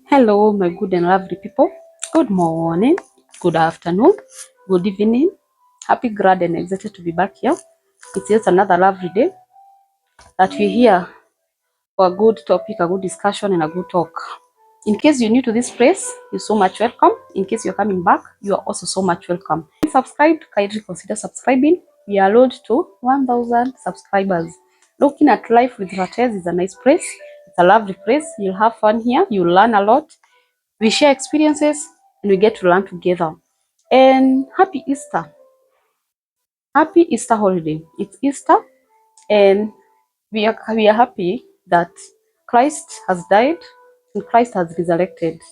Hello, my good and lovely people. Good morning, good afternoon, good evening. Happy, glad, and excited to be back here. It's just another lovely day that we're here for a good topic, a good discussion, and a good talk. In case you're new to this place, you're so much welcome. In case you're coming back, you are also so much welcome. If you subscribed, kindly consider subscribing. We are road to 1,000 subscribers. Looking at life with Rates is a nice place. It's a lovely place. You'll have fun here. You'll learn a lot. We share experiences and we get to learn together. And happy Easter. Happy Easter holiday. It's Easter and we are happy that Christ has died and Christ has resurrected.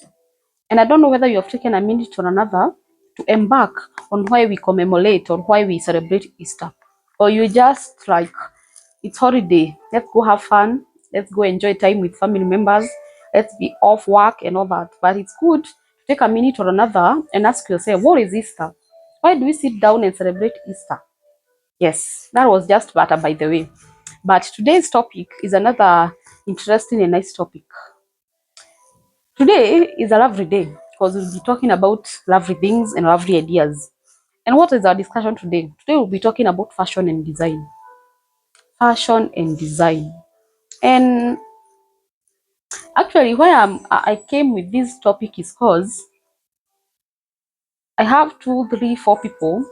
And I don't know whether you have taken a minute or another to embark on why we commemorate or why we celebrate Easter. Or you just like, it's holiday, let's go have fun, let's go enjoy time with family members, let's be off work and all that. But it's good to take a minute or another and ask yourself, what is Easter? Why do we sit down and celebrate Easter? Yes, that was just butter, by the way. But today's topic is another interesting and nice topic. Today is a lovely day because we'll be talking about lovely things and lovely ideas. And what is our discussion today? Today we'll be talking about fashion and design. Fashion and design. And actually, why I came with this topic is because I have 2, 3, 4 people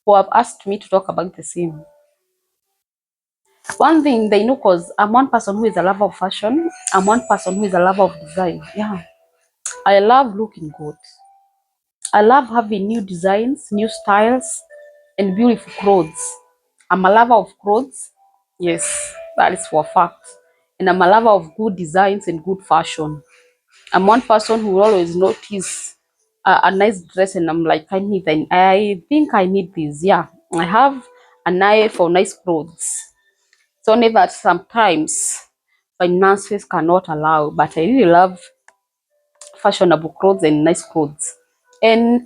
who have asked me to talk about the same. One thing they know, because I'm one person who is a lover of fashion, I'm one person who is a lover of design. Yeah, I love looking good. I love having new designs, new styles, and beautiful clothes. I'm a lover of clothes. Yes, that is for a fact. And I'm a lover of good designs and good fashion. I'm one person who will always notice a nice dress and I'm like, I think I need this. Yeah, I have an eye for nice clothes. It's only that sometimes finances cannot allow, but I really love fashionable clothes and nice clothes. And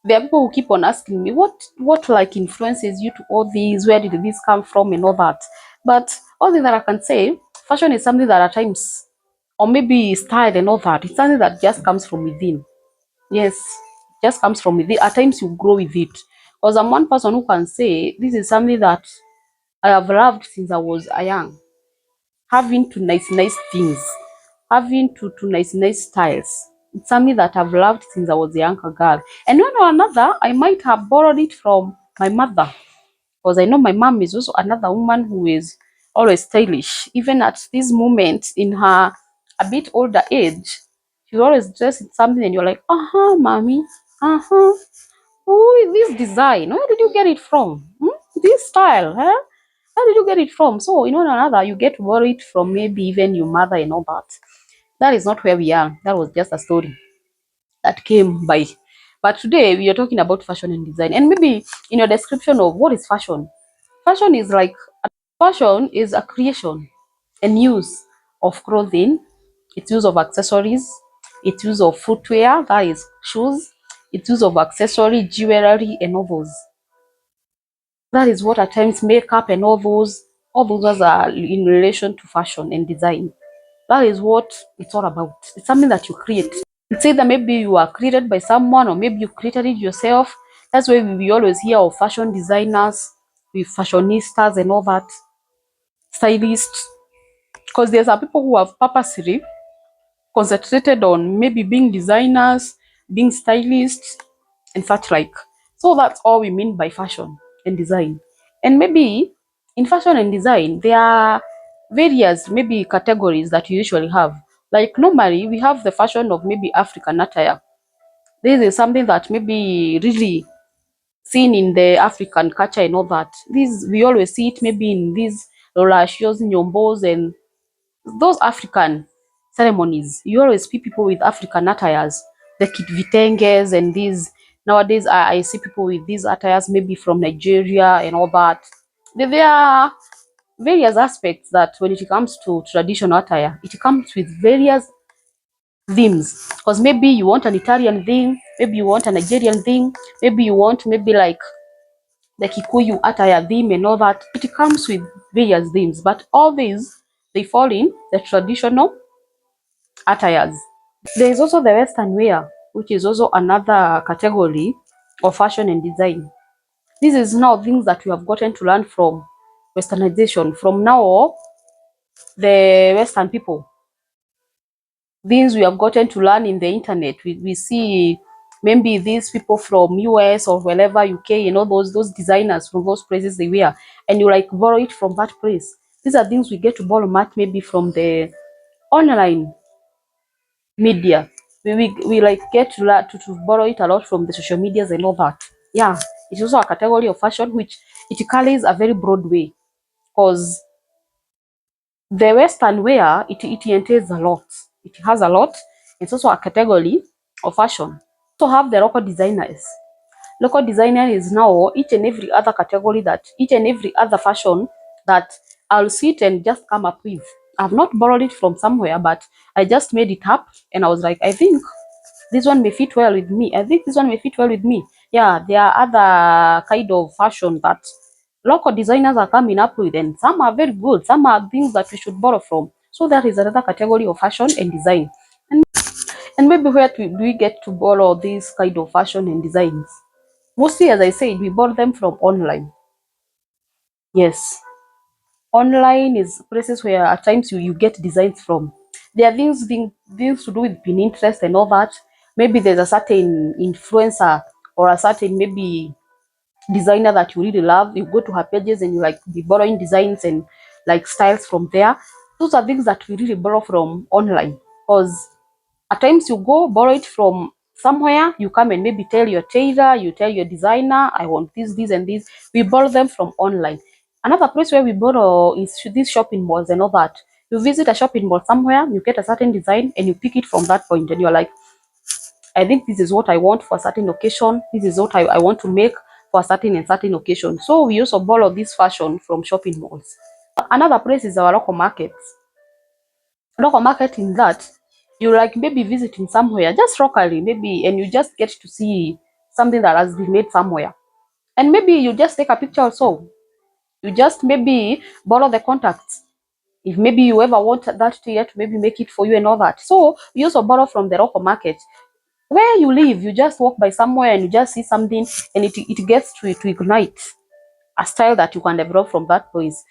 there are people who keep on asking me, what like influences you to all these? Where did this come from and all that? But all thing that I can say, fashion is something that at times, or maybe style and all that, it's something that just comes from within. Yes, just comes from within. At times you grow with it. Because I'm one person who can say this is something that I have loved since I was a young. Having to nice things, having to nice styles. It's something that I've loved since I was a younger girl. And one or another, I might have borrowed it from my mother. Because I know my mom is also another woman who is always stylish. Even at this moment in her a bit older age, she always dressed in something and you're like, uh-huh, mommy, uh-huh. Who is this design? Where did you get it from? This style, huh? Where did you get it from? So, in one another, you get worried from maybe even your mother and all that. That is not where we are. That was just a story that came by. But today, we are talking about fashion and design. And maybe in your description of what is fashion, fashion is like, fashion is a creation and use of clothing, its use of accessories, its use of footwear, that is shoes, its use of accessory, jewelry, and all those. That is what at times makeup and all those are in relation to fashion and design. That is what it's all about. It's something that you create. It's either maybe you are created by someone or maybe you created it yourself. That's why we always hear of fashion designers, with fashionistas and all that, stylists. Because there's some people who have purposely concentrated on maybe being designers, being stylists, and such like. So that's all we mean by fashion and design. And maybe in fashion and design, there are various maybe categories that you usually have. Like normally we have the fashion of maybe African attire. This is something that maybe really seen in the African culture and all that. This we always see it maybe in these Lorashios, Nyombos, and those African ceremonies. You always see people with African attires, the kitvitenges and these. Nowadays, I see people with these attires, maybe from Nigeria and all that. There are various aspects that when it comes to traditional attire, it comes with various themes. Because maybe you want an Italian theme, maybe you want a Nigerian theme, maybe you want maybe like the Kikuyu attire theme and all that. It comes with various themes, but all these, they fall in the traditional attires. There is also the Western wear, which is also another category of fashion and design. This is now things that we have gotten to learn from Westernization. From now, the Western people, things we have gotten to learn in the internet. We see maybe these people from US or wherever, UK, those designers from those places they wear, and you like borrow it from that place. These are things we get to borrow much maybe from the online media. We like get to learn to borrow it a lot from the social medias and all that. Yeah, it's also a category of fashion which it carries a very broad way, because the Western wear, it entails a lot. It has a lot. It's also a category of fashion. So have the local designers. Local designer is now each and every other category, that each and every other fashion that I'll sit and just come up with. I've not borrowed it from somewhere, but I just made it up and I was like, I think this one may fit well with me. I think this one may fit well with me. Yeah, there are other kind of fashion that local designers are coming up with, and some are very good. Some are things that we should borrow from. So that is another category of fashion and design. And maybe where do we get to borrow these kind of fashion and designs? Mostly, as I said, we borrow them from online. Yes, online is places where at times you get designs from. There are things to do with Pinterest and all that. Maybe there's a certain influencer or a certain maybe designer that you really love. You go to her pages and you like be borrowing designs and like styles from there. Those are things that we really borrow from online, because at times you go borrow it from somewhere, you come and maybe tell your tailor, you tell your designer, I want this, and this. We borrow them from online. Another place where we borrow is these shopping malls and all that. You visit a shopping mall somewhere, you get a certain design, and you pick it from that point, and you're like, I think this is what I want for a certain occasion. This is what I want to make for a certain and certain occasion. So we also borrow this fashion from shopping malls. Another place is our local markets. Local market in that you like maybe visiting somewhere just locally, maybe, and you just get to see something that has been made somewhere. And maybe you just take a picture also. You just maybe borrow the contacts. If maybe you ever want that tailor to maybe make it for you and all that. So we also borrow from the local market. Where you live, you just walk by somewhere and you just see something, and it gets to ignite a style that you can develop from that place.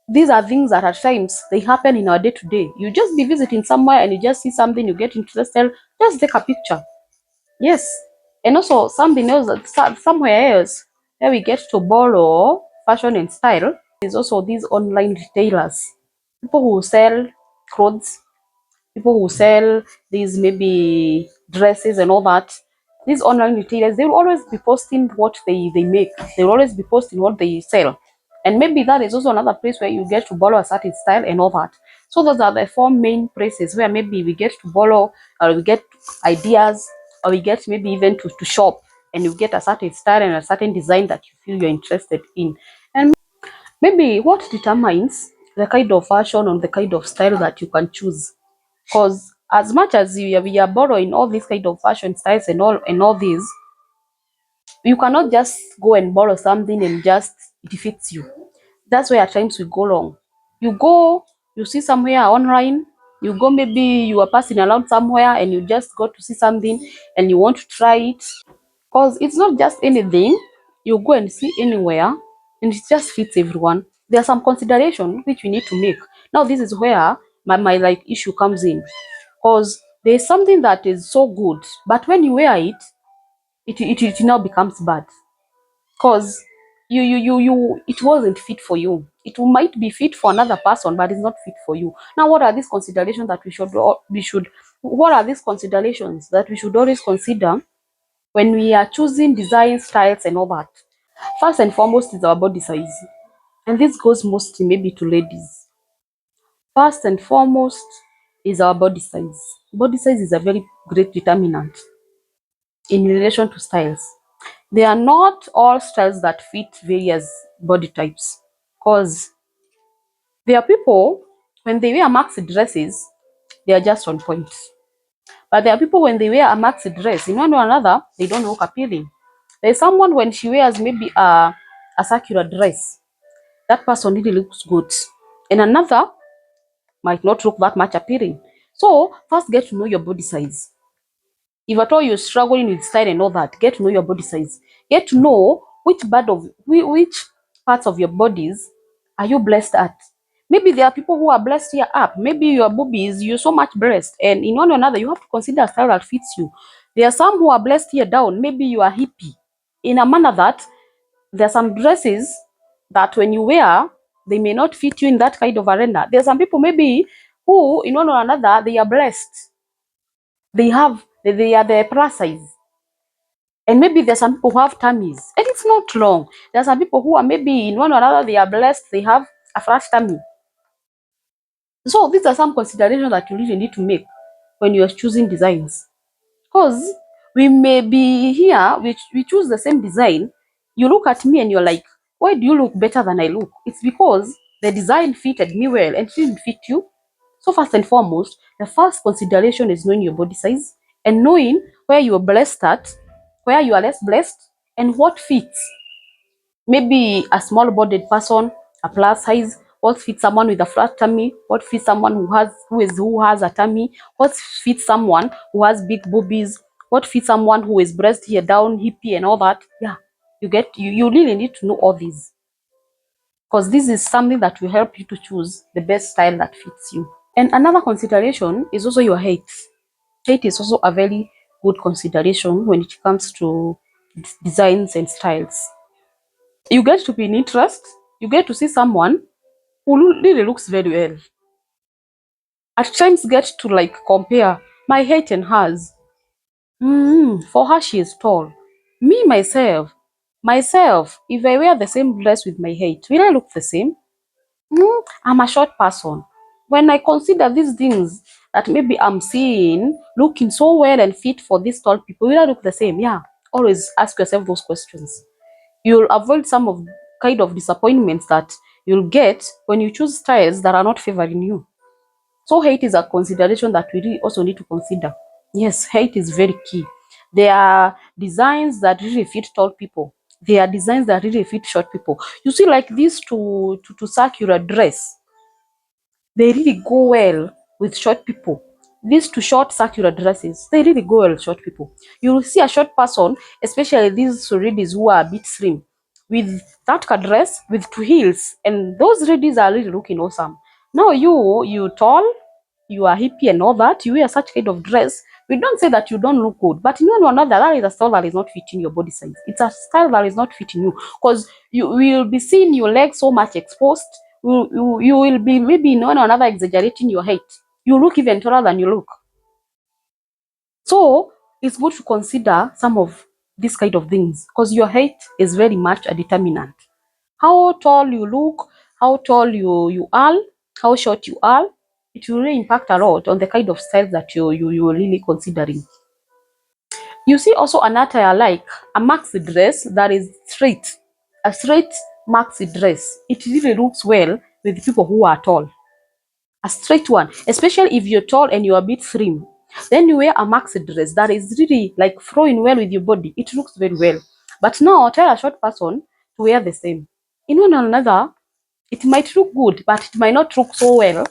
These are things that at times they happen in our day to day. You just be visiting somewhere and you just see something, you get interested, just take a picture. Yes. And also something else that somewhere else where we get to borrow fashion and style is also these online retailers. People who sell clothes, people who sell these maybe dresses and all that. These online retailers, they will always be posting what they make. They will always be posting what they sell. And maybe that is also another place where you get to borrow a certain style and all that. So those are the four main places where maybe we get to borrow, or we get ideas, or we get maybe even to shop, and you get a certain style and a certain design that you feel you're interested in. And maybe what determines the kind of fashion or the kind of style that you can choose, because as much as we are borrowing all these kind of fashion styles and all these, you cannot just go and borrow something and just it fits you. That's where at times we go wrong. You go, you see somewhere online, you go, maybe you are passing around somewhere and you just go to see something and you want to try it, because it's not just anything you go and see anywhere and it just fits everyone. There are some consideration which we need to make. Now this is where my like issue comes in, because there's something that is so good, but when you wear it, it now becomes bad, because you it wasn't fit for you. It might be fit for another person, but it's not fit for you. Now what are these considerations that we should what are these considerations that we should always consider when we are choosing design styles and all that? First and foremost is our body size, and this goes mostly maybe to ladies. First and foremost is our body size. Body size is a very great determinant in relation to styles. They are not all styles that fit various body types, because there are people when they wear maxi dresses, they are just on point. But there are people when they wear a maxi dress, in one or another, they don't look appealing. There's someone when she wears maybe a circular dress, that person really looks good. And another might not look that much appealing. So first get to know your body size. If at all you're struggling with style and all that, get to know your body size. Get to know which parts of your bodies are you blessed at. Maybe there are people who are blessed here up. Maybe your boobies, you're so much blessed, and in one or another, you have to consider a style that fits you. There are some who are blessed here down. Maybe you are hippie in a manner that there are some dresses that when you wear, they may not fit you in that kind of arena. There are some people maybe who, in one or another, they are blessed. They are the plus size. And maybe there's some people who have tummies, and it's not wrong. There are some people who are maybe in one or another, they are blessed, they have a flat tummy. So these are some considerations that you really need to make when you're choosing designs. Because we may be here, we choose the same design. You look at me and you're like, why do you look better than I look? It's because the design fitted me well and it didn't fit you. So first and foremost, the first consideration is knowing your body size and knowing where you are blessed at, where you are less blessed, and what fits. Maybe a small-bodied person, a plus size, what fits someone with a flat tummy, what fits someone who has a tummy, what fits someone who has big boobies, what fits someone who is breast here down, hippie and all that. Yeah, you really need to know all these, because this is something that will help you to choose the best style that fits you. And another consideration is also your height. Height is also a very good consideration when it comes to designs and styles. You get to be in interest, you get to see someone who really looks very well. At times get to like compare my height and hers. For her she is tall. Me myself, if I wear the same dress with my height, will I look the same? I'm a short person. When I consider these things that maybe I'm seeing looking so well and fit for these tall people, will I look the same? Yeah. Always ask yourself those questions. You'll avoid some of kind of disappointments that you'll get when you choose styles that are not favoring you. So height is a consideration that we really also need to consider. Yes, height is very key. There are designs that really fit tall people. There are designs that really fit short people. You see, like this to circular dress, they really go well with short people. These two short circular dresses, they really go well with short people. You will see a short person, especially these ladies who are a bit slim, with that dress with two heels, and those ladies are really looking awesome. Now you tall, you are hippie and all that, you wear such kind of dress. We don't say that you don't look good, but in one or another, that is a style that is not fitting your body size. It's a style that is not fitting you, because you will be seeing your legs so much exposed. You will be maybe in one or another exaggerating your height. You look even taller than you look. So it's good to consider some of these kind of things, because your height is very much a determinant. How tall you look, how tall you are, how short you are, it will really impact a lot on the kind of style that you are really considering. You see also an attire like a maxi dress that is straight. A straight maxi dress. It really looks well with people who are tall. A straight one, especially if you're tall and you're a bit slim. Then you wear a maxi dress that is really like flowing well with your body. It looks very well. But now tell a short person to wear the same. In one or another, it might look good, but it might not look so well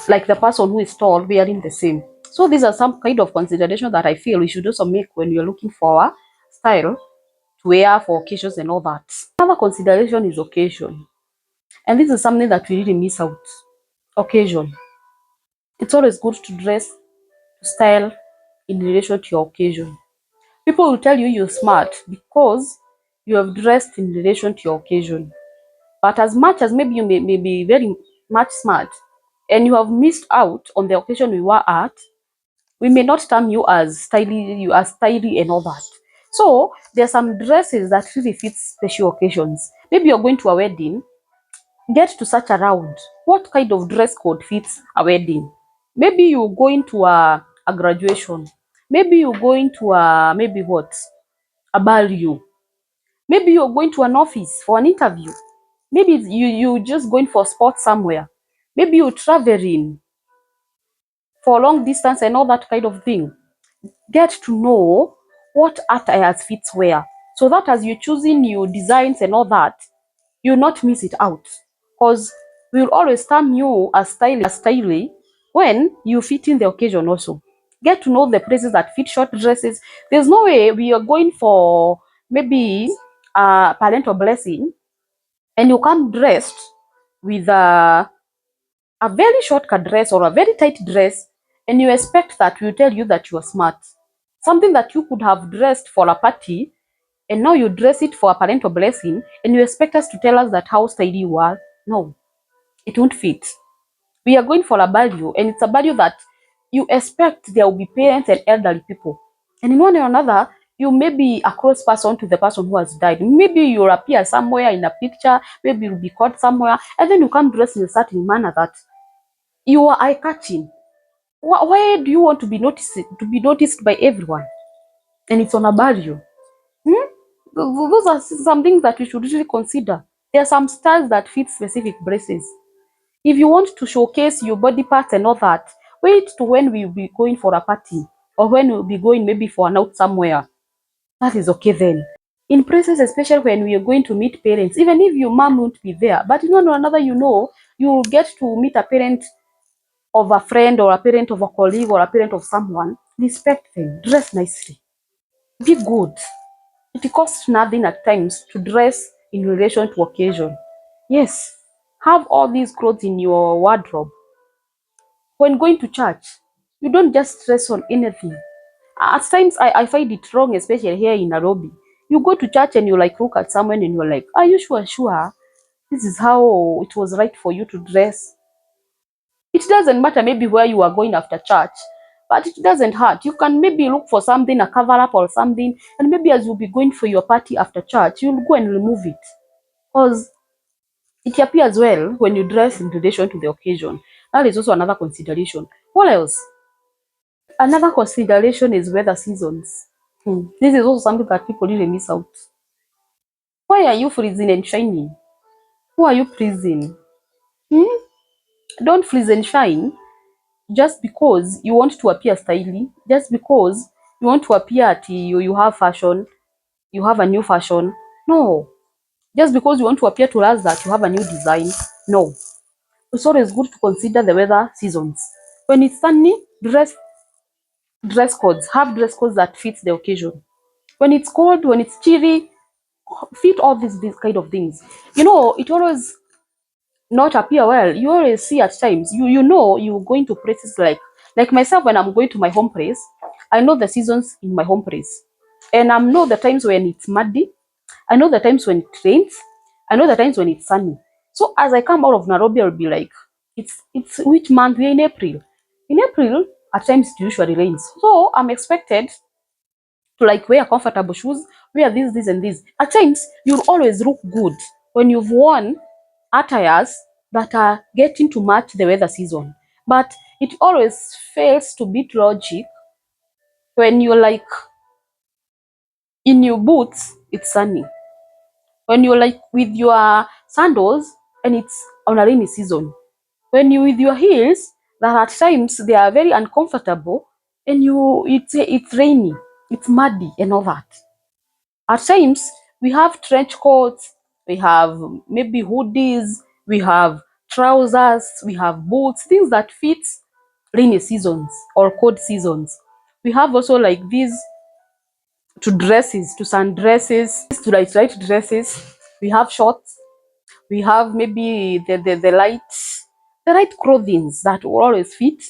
like the person who is tall wearing the same. So these are some kind of consideration that I feel we should also make when you're looking for a style to wear for occasions and all that. Another consideration is occasion. And this is something that we really miss out. Occasion. It's always good to dress, to style in relation to your occasion. People will tell you you're smart because you have dressed in relation to your occasion. But as much as maybe you may be very much smart and you have missed out on the occasion we were at, we may not term you as stylish and all that. So there are some dresses that really fit special occasions. Maybe you're going to a wedding, get to search around. What kind of dress code fits a wedding? Maybe you're going to a graduation. Maybe you're going to maybe what? A burial. Maybe you're going to an office for an interview. Maybe you just going for sports somewhere. Maybe you're traveling for long distance and all that kind of thing. Get to know what attire fits where. so that as you're choosing new designs and all that, you'll not miss it out. Because we'll always term you as stylish when you fit in the occasion also. Get to know the places that fit short dresses. There's no way we are going for maybe a parental blessing and you come dressed with a very short cut dress or a very tight dress, and you expect that we tell you that you are smart. Something that you could have dressed for a party, and now you dress it for a parental blessing, and you expect us to tell us that how stylish you are. No, it won't fit. We are going for a value, and it's a value that you expect there will be parents and elderly people. And in one or another, you may be a close person to the person who has died. Maybe you'll appear somewhere in a picture, maybe you'll be caught somewhere, and then you come dressed in a certain manner that you are eye catching. Why do you want to be noticed by everyone? And it's on a value. Hmm? Those are some things that we should really consider. There are some styles that fit specific braces. If you want to showcase your body parts and all that, wait to when we'll be going for a party or when we'll be going maybe for an out somewhere. That is okay then. In places, especially when we are going to meet parents, even if your mom won't be there, but in one or another, you'll get to meet a parent of a friend or a parent of a colleague or a parent of someone. Respect them, dress nicely, be good. It costs nothing at times to dress in relation to occasion. Yes, have all these clothes in your wardrobe. When going to church, you don't just dress on anything. At times, I find it wrong, especially here in Nairobi. You go to church and you like look at someone and you're like, are you sure? This is how it was right for you to dress. It doesn't matter maybe where you are going after church, but it doesn't hurt. You can maybe look for something, a cover up or something, and maybe as you'll be going for your party after church, you'll go and remove it. Because it appears well when you dress in relation to the occasion. That is also another consideration. What else? Another consideration is weather seasons. This is also something that people really miss out. Why are you freezing and shining? Who are you pleasing? Hmm? Don't freeze and shine just because you want to appear stylish, just because you want to appear at you have fashion, you have a new fashion. No. Just because you want to appear to us that you have a new design. No. It's always good to consider the weather seasons. When it's sunny, dress codes. Have dress codes that fits the occasion. When it's cold, when it's chilly, fit all these kind of things. It always not appear well. You always see at times you're going to places like myself. When I'm going to my home place, I know the seasons in my home place, and I know the times when it's muddy, I know the times when it rains, I know the times when it's sunny. So as I come out of Nairobi, I'll be like, it's which month? We're in April. In April, at times it usually rains, so I'm expected to like wear comfortable shoes, wear this, and this. At times, you'll always look good when you've worn attires that are getting to match the weather season. But it always fails to beat logic when you're like in your boots, it's sunny. When you're like with your sandals and it's on a rainy season. When you with your heels that at times they are very uncomfortable and it's rainy, it's muddy and all that. At times, we have trench coats, we have maybe hoodies, we have trousers, we have boots, things that fit rainy seasons or cold seasons. We have also like these to sundresses, to like light dresses. We have shorts. We have maybe the light clothing that will always fit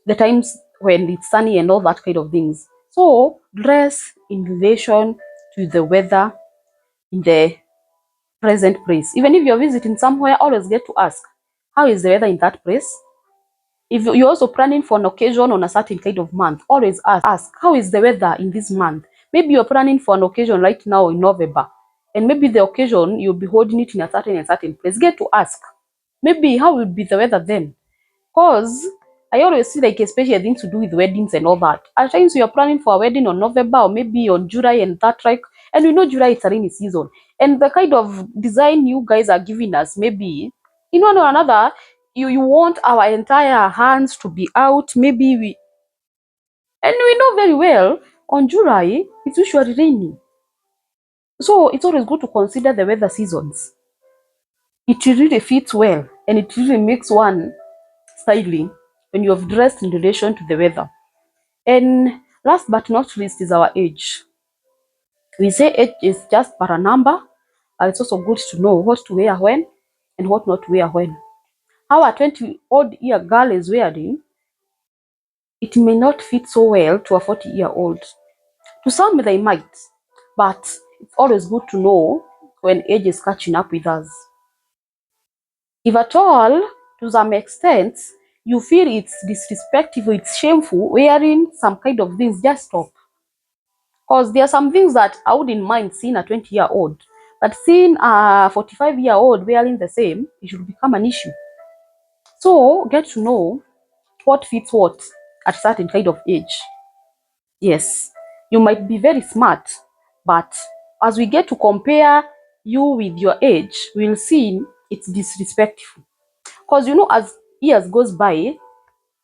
the times when it's sunny and all that kind of things. So dress in relation to the weather in the present place. Even if you're visiting somewhere, always get to ask, how is the weather in that place? If you're also planning for an occasion on a certain kind of month, always ask, how is the weather in this month? Maybe you're planning for an occasion right now in November, and maybe the occasion you'll be holding it in a certain place. Get to ask, maybe how will be the weather then? Because I always see like especially things to do with weddings and all that. At times we are planning for a wedding on November or maybe on July and that like, and we know July it's a rainy season. And the kind of design you guys are giving us, maybe in one or another, you want our entire hands to be out. Maybe and we know very well on July it's usually rainy. So it's always good to consider the weather seasons. It really fits well and it really makes one styling when you have dressed in relation to the weather. And last but not least is our age. We say age is just but a number, and it's also good to know what to wear when and what not to wear when. How a 20-odd-year girl is wearing, it may not fit so well to a 40-year-old. To some, they might, but it's always good to know when age is catching up with us. If at all, to some extent, you feel it's disrespectful, it's shameful wearing some kind of things, just stop. Because there are some things that I wouldn't mind seeing a 20-year-old, but seeing a 45-year-old wearing the same, it should become an issue. So get to know what fits what at a certain kind of age. Yes, you might be very smart, but as we get to compare you with your age, we'll see it's disrespectful. Because as years goes by,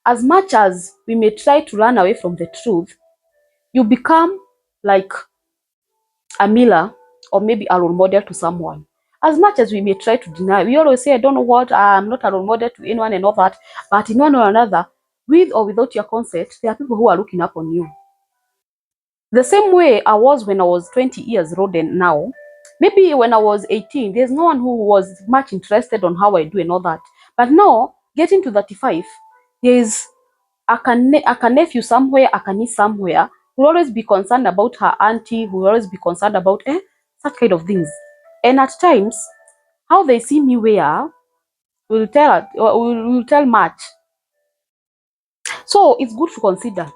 as much as we may try to run away from the truth, you become like a mirror or maybe a role model to someone. As much as we may try to deny, we always say, I don't know what, I'm not a role model to anyone and all that. But in one or another, with or without your consent, there are people who are looking up on you. The same way I was when I was 20 years old and now, maybe when I was 18, there's no one who was much interested on how I do and all that. But now, getting to 35, there's a nephew somewhere, a niece somewhere, who will always be concerned about her auntie, who will always be concerned about such kind of things. And at times, how they see me wear will tell much. So it's good to consider.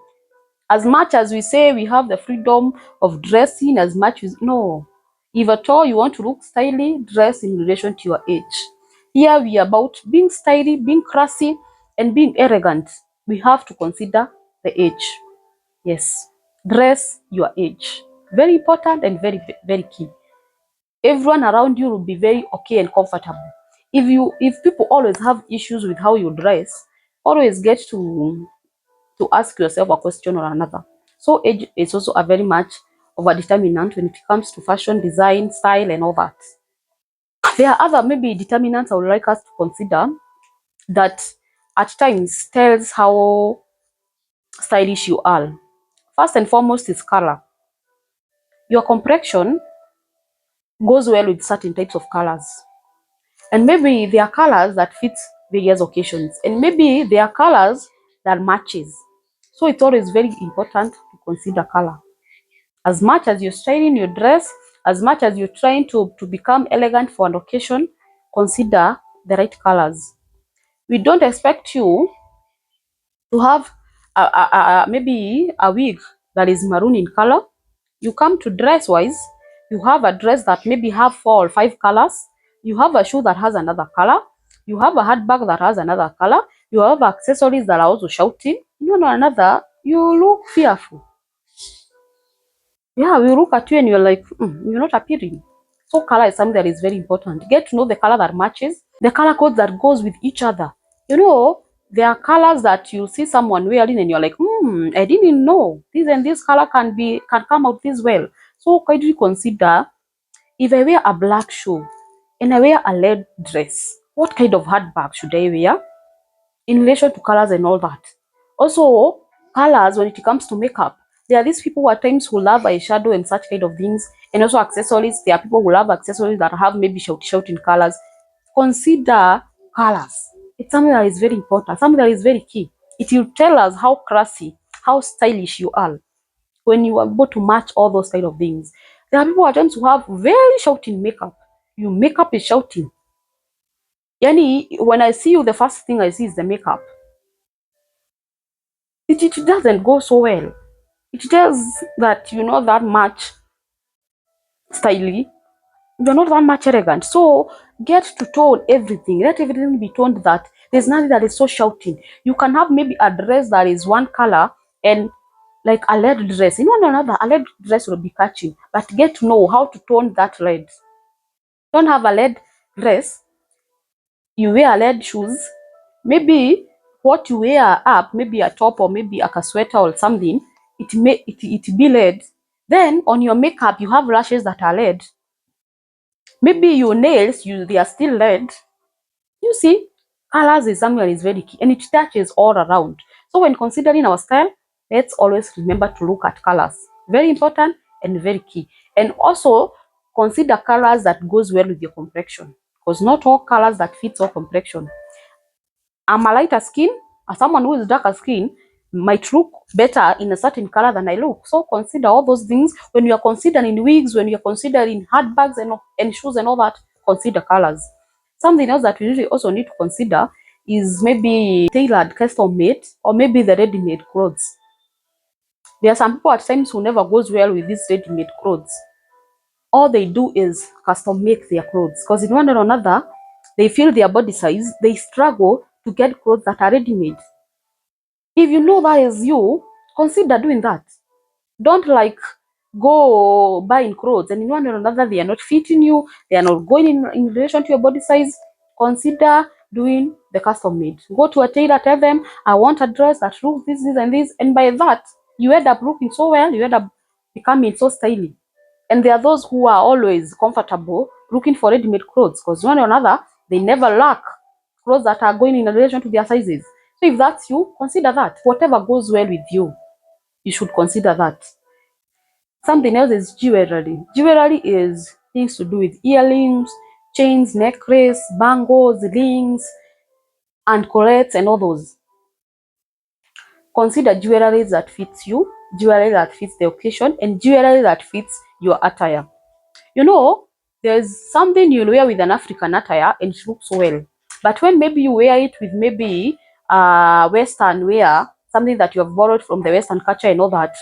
As much as we say we have the freedom of dressing, as much as no, if at all you want to look stylish, dress in relation to your age. Here we are about being stylish, being classy, and being elegant. We have to consider the age. Yes, dress your age. Very important and very key. Everyone around you will be very okay and comfortable. If people always have issues with how you dress, always get to ask yourself a question or another. So age is also a very much of a determinant when it comes to fashion, design, style, and all that. There are other maybe determinants I would like us to consider that at times tells how stylish you are. First and foremost is color. Your complexion goes well with certain types of colors. And maybe there are colors that fit various occasions. And maybe there are colors that matches. So it's always very important to consider color. As much as you're styling your dress, as much as you're trying to become elegant for an occasion, consider the right colors. We don't expect you to have maybe a wig that is maroon in color. You come to dress wise, you have a dress that maybe have 4 or 5 colors. You have a shoe that has another color. You have a handbag that has another color. You have accessories that are also shouting. You know another, you look fearful. Yeah, we look at you and you're like, you're not appearing. So color is something that is very important. Get to know the color that matches, the color code that goes with each other. There are colors that you see someone wearing and you're like, I didn't know this and this color can come out this well. So kindly consider, if I wear a black shoe and I wear a red dress, what kind of handbag should I wear in relation to colors and all that? Also, colors when it comes to makeup. There are these people who at times who love eyeshadow and such kind of things, and also accessories. There are people who love accessories that have maybe shout in colors. Consider colors. It's something that is very important, something that is very key. It will tell us how classy, how stylish you are when you are able to match all those kind of things. There are people at times who have very shouting makeup. Your makeup is shouting. Yani, when I see you, the first thing I see is the makeup. It doesn't go so well. It tells that you're not that much stylish, you're not that much elegant. So get to tone everything. Let everything be toned that there's nothing that is so shouting. You can have maybe a dress that is one color and like a red dress. In one another, a red dress will be catching. But get to know how to tone that red. Don't have a red dress, you wear red shoes. Maybe what you wear up, maybe a top or maybe a sweater or something, it be red. Then on your makeup, you have lashes that are red. Maybe your nails, they are still red. You see, colors is something that is very key and it touches all around. So when considering our style, let's always remember to look at colors. Very important and very key. And also consider colors that goes well with your complexion, because not all colors that fits all complexion. I'm a lighter skin, and someone who is darker skin might look better in a certain color than I look. So consider all those things when you are considering wigs, when you are considering handbags and shoes and all that. Consider colors. Something else that we really also need to consider is maybe tailored, custom made, or maybe the ready-made clothes. There are some people at times who never goes well with these ready-made clothes. All they do is custom make their clothes, because in one way or another, they feel their body size, they struggle to get clothes that are ready-made. If you know that is you, consider doing that. Don't like go buying clothes and in one way or another they are not fitting you, they are not going in relation to your body size. Consider doing the custom made. Go to a tailor, tell them I want a dress that looks this and this, and by that you end up looking so well, you end up becoming so stylish. And there are those who are always comfortable looking for ready-made clothes, because one or another they never lack clothes that are going in relation to their sizes. So if that's you, consider that. Whatever goes well with you, you should consider that. Something else is jewelry. Jewelry is things to do with earrings, chains, necklace, bangles, rings, and collets and all those. Consider jewelry that fits you, jewelry that fits the occasion, and jewelry that fits your attire. You know, there's something you'll wear with an African attire and it looks well. But when maybe you wear it with maybe Western wear, something that you have borrowed from the Western culture and all that,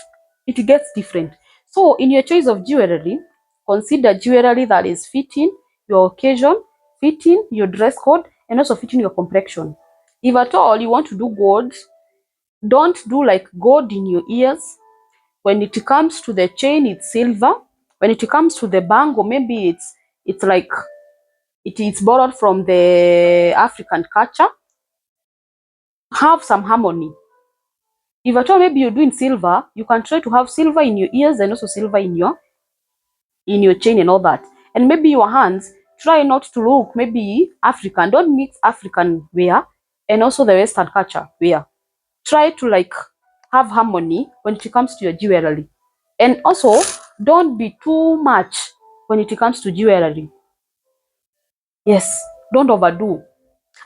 it gets different. So in your choice of jewelry, consider jewelry that is fitting your occasion, fitting your dress code, and also fitting your complexion. If at all you want to do gold, don't do like gold in your ears. When it comes to the chain, it's silver. When it comes to the bangle, maybe it's like it is borrowed from the African culture. Have some harmony. If at all maybe you're doing silver, you can try to have silver in your ears and also silver in your chain and all that. And maybe your hands, try not to look maybe African. Don't mix African wear and also the Western culture wear. Try to like have harmony when it comes to your jewelry. And also, don't be too much when it comes to jewelry. Yes, don't overdo.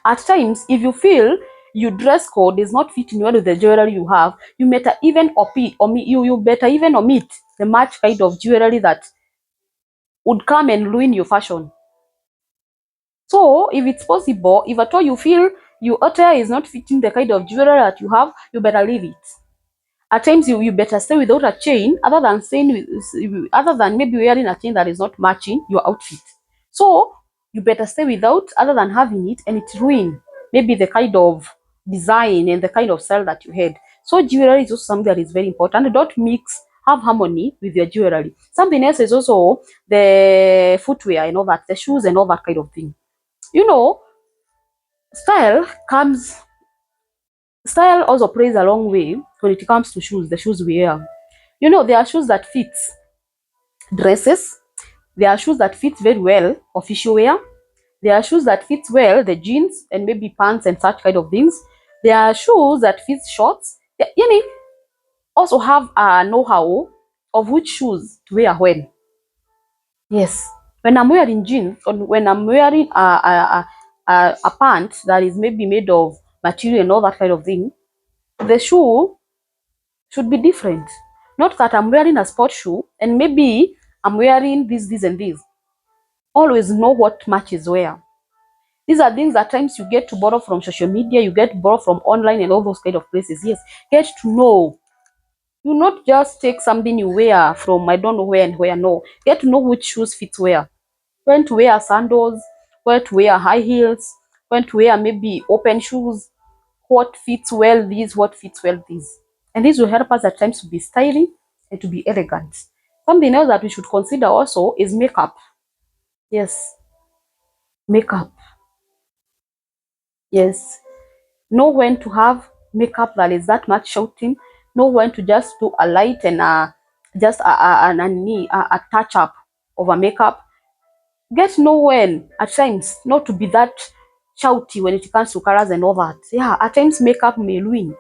At times, if you feel your dress code is not fitting well with the jewelry you have, you better even you better even omit the much kind of jewelry that would come and ruin your fashion. So, if it's possible, if at all you feel your attire is not fitting the kind of jewelry that you have, you better leave it. At times you better stay without a chain, other than maybe wearing a chain that is not matching your outfit. So you better stay without, other than having it and it ruin maybe the kind of design and the kind of style that you had. So jewelry is also something that is very important. Don't mix, have harmony with your jewelry. Something else is also the footwear and all that, the shoes and all that kind of thing. You know, style comes Style also plays a long way when it comes to shoes, the shoes we wear. You know, there are shoes that fit dresses. There are shoes that fit very well official wear. There are shoes that fit well the jeans and maybe pants and such kind of things. There are shoes that fit shorts. You know, also have a know-how of which shoes to wear when. Yes, when I'm wearing jeans or when I'm wearing a pant that is maybe made of material and all that kind of thing, the shoe should be different. Not that I'm wearing a sport shoe and maybe I'm wearing this, and this. Always know what matches where. These are things that times you get to borrow from social media, you get to borrow from online and all those kind of places. Yes, get to know. You not just take something you wear from I don't know where and where. No, get to know which shoes fit where. When to wear sandals, when to wear high heels, when to wear maybe open shoes, what fits well this, what fits well this. And this will help us at times to be stylish and to be elegant. Something else that we should consider also is makeup. Yes, makeup. Yes. Know when to have makeup that is that much shouting. Know when to just do a light and just a touch up of a makeup. Get to know when, at times, not to be that shouty when it comes to colors and all that. Yeah, at times makeup may ruin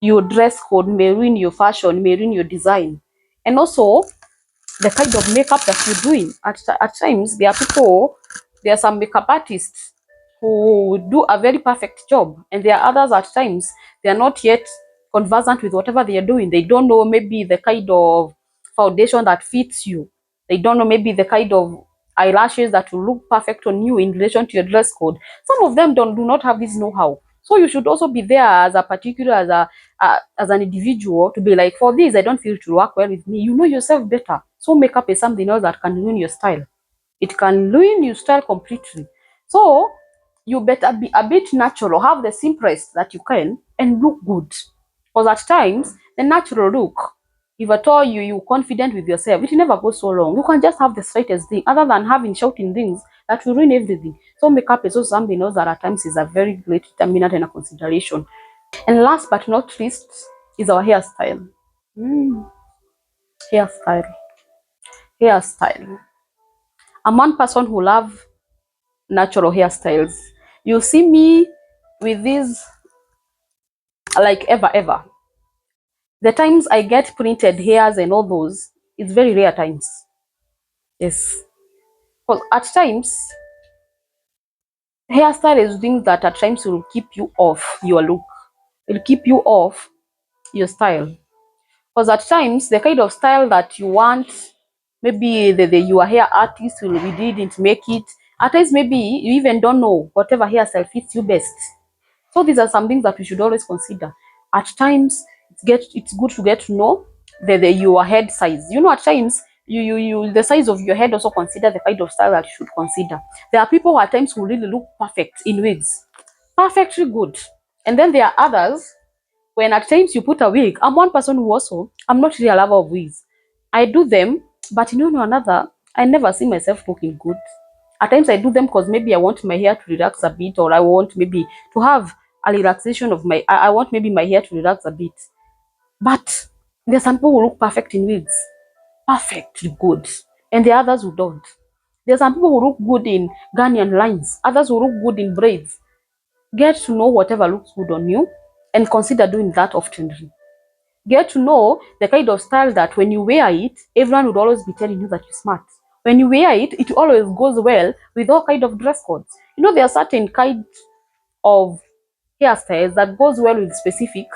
your dress code, may ruin your fashion, may ruin your design. And also the kind of makeup that you're doing. At times, there are some makeup artists who do a very perfect job, and there are others at times they are not yet conversant with whatever they are doing. They don't know maybe the kind of foundation that fits you. They don't know maybe the kind of eyelashes that will look perfect on you in relation to your dress code. Some of them do not have this know-how. So you should also be there as a particular, as an individual, to be like, for this, I don't feel to work well with me. You know yourself better. So makeup is something else that can ruin your style. It can ruin your style completely. So you better be a bit natural, have the simplest that you can, and look good. Because at times, the natural look, if at all you confident with yourself, it never goes so long. You can just have the slightest thing, other than having shouting things that will ruin everything. So makeup is also something else that at times is a very great determinant and a consideration. And last but not least is our hairstyle. Mm, hairstyle. Hairstyle. I'm one person who love natural hairstyles. You see me with these like ever. The times I get printed hairs and all those, it's very rare times. Yes. Because at times, hairstyle is things that at times will keep you off your look. It'll keep you off your style. Because at times, the kind of style that you want, maybe your hair artist will we didn't make it. At times, maybe you even don't know whatever hairstyle fits you best. So these are some things that we should always consider. At times, it's good to get to know your head size. You know, at times you the size of your head also consider the kind of style that you should consider. There are people who at times who really look perfect in wigs, perfectly good, and then there are others when at times you put a wig. I'm one person who also, I'm not really a lover of wigs. I do them, but you know another, I never see myself looking good. At times I do them because maybe I want my hair to relax a bit, or I want maybe to have a relaxation of I want maybe my hair to relax a bit. But there's some people who look perfect in wigs, perfectly good, and the others who don't. There's some people who look good in Ghanaian lines, others who look good in braids. Get to know whatever looks good on you and consider doing that often. Get to know the kind of style that when you wear it, everyone would always be telling you that you're smart. When you wear it, it always goes well with all kind of dress codes. You know, there are certain kind of hairstyles that goes well with specific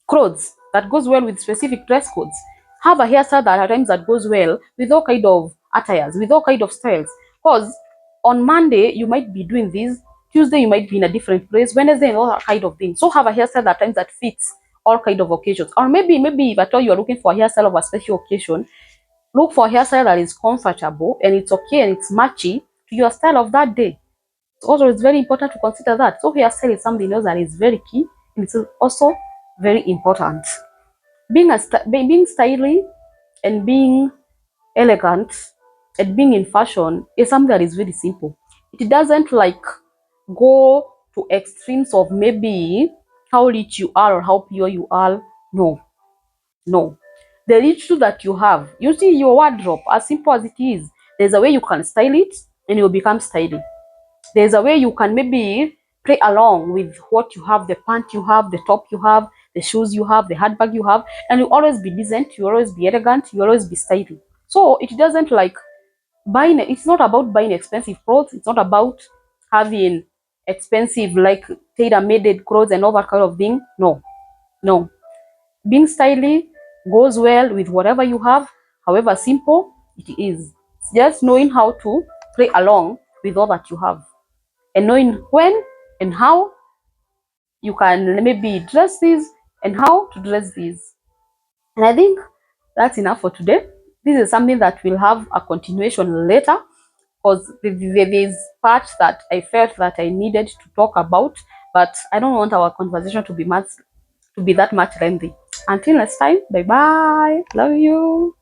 clothes, that goes well with specific dress codes. Have a hairstyle that at times that goes well with all kind of attires, with all kind of styles. Because on Monday you might be doing this, Tuesday you might be in a different place, Wednesday and all that kind of thing. So have a hairstyle at times that fits all kind of occasions. Or maybe if at all you are looking for a hairstyle of a special occasion, look for a hairstyle that is comfortable and it's okay and it's matchy to your style of that day. Also, it's very important to consider that. So hairstyle is something else that is very key, and it's also very important. Being stylish and being elegant and being in fashion is something that is very simple. It doesn't like go to extremes of maybe how rich you are or how pure you are. No, no. The little that you have, you see your wardrobe, as simple as it is, there's a way you can style it and it will become stylish. There's a way you can maybe play along with what you have, the pant you have, the top you have, the shoes you have, the handbag you have, and you always be decent, you always be elegant, you always be stylish. So it doesn't like buying, it's not about buying expensive clothes, it's not about having expensive like tailor-made clothes and all that kind of thing. No, no. Being stylish goes well with whatever you have, however simple it is. It's just knowing how to play along with all that you have, and knowing when and how you can maybe dress these and how to dress these. And I think that's enough for today. This is something that will have a continuation later, because there's parts that I felt that I needed to talk about, but I don't want our conversation to be that much lengthy. Until next time, bye bye. Love you.